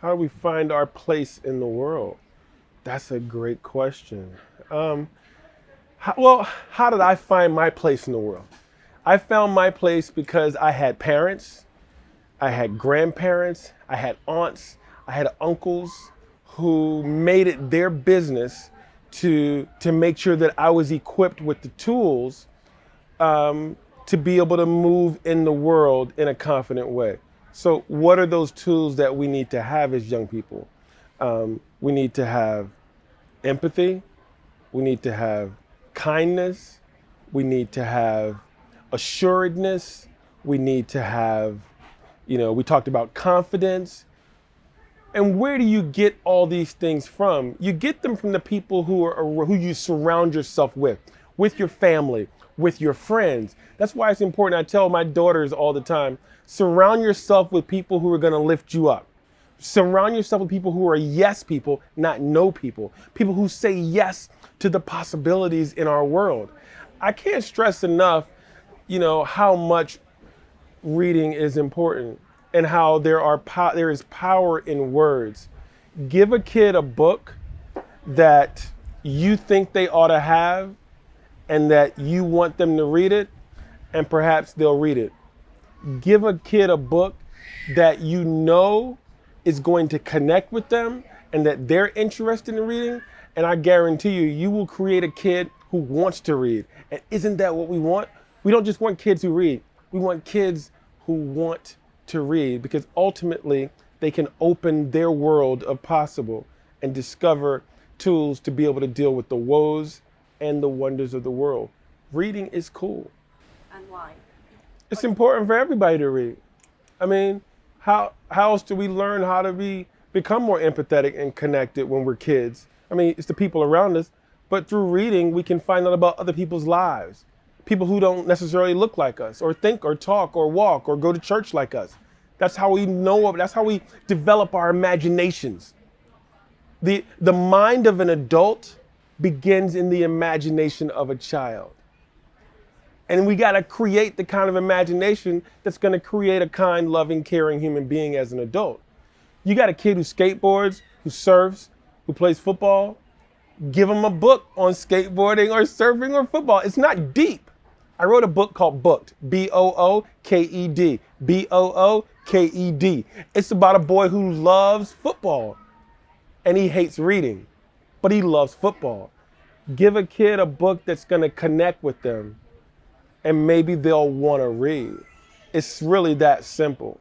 How do we find our place in the world? That's a great question. Um, how did I find my place in the world? I found my place because I had parents, I had grandparents, I had aunts, I had uncles who made it their business to make sure that I was equipped with the tools to be able to move in the world in a confident way. So, what are those tools that we need to have as young people? We need to have empathy. We need to have kindness. We need to have assuredness. We need to have, we talked about confidence. And where do you get all these things from? You get them from the people who you surround yourself with your family, with your friends. That's why it's important. I tell my daughters all the time, surround yourself with people who are going to lift you up. Surround yourself with people who are yes people, not no people. People who say yes to the possibilities in our world. I can't stress enough, how much reading is important and how there is power in words. Give a kid a book that you think they ought to have and that you want them to read it, and perhaps they'll read it. Give a kid a book that you know is going to connect with them and that they're interested in reading, and I guarantee you, you will create a kid who wants to read. And isn't that what we want? We don't just want kids who read. We want kids who want to read, because ultimately they can open their world of possible and discover tools to be able to deal with the woes and the wonders of the world. Reading is cool. And why? It's important for everybody to read. I mean, how else do we learn how to become more empathetic and connected when we're kids? I mean, it's the people around us, but through reading, we can find out about other people's lives. People who don't necessarily look like us or think or talk or walk or go to church like us. That's how we that's how we develop our imaginations. The mind of an adult begins in the imagination of a child. And we got to create the kind of imagination that's going to create a kind, loving, caring human being as an adult. You got a kid who skateboards, who surfs, who plays football. Give them a book on skateboarding or surfing or football. It's not deep. I wrote a book called Booked, Booked, Booked. It's about a boy who loves football and he hates reading, but he loves football. Give a kid a book that's going to connect with them, and maybe they'll want to read. It's really that simple.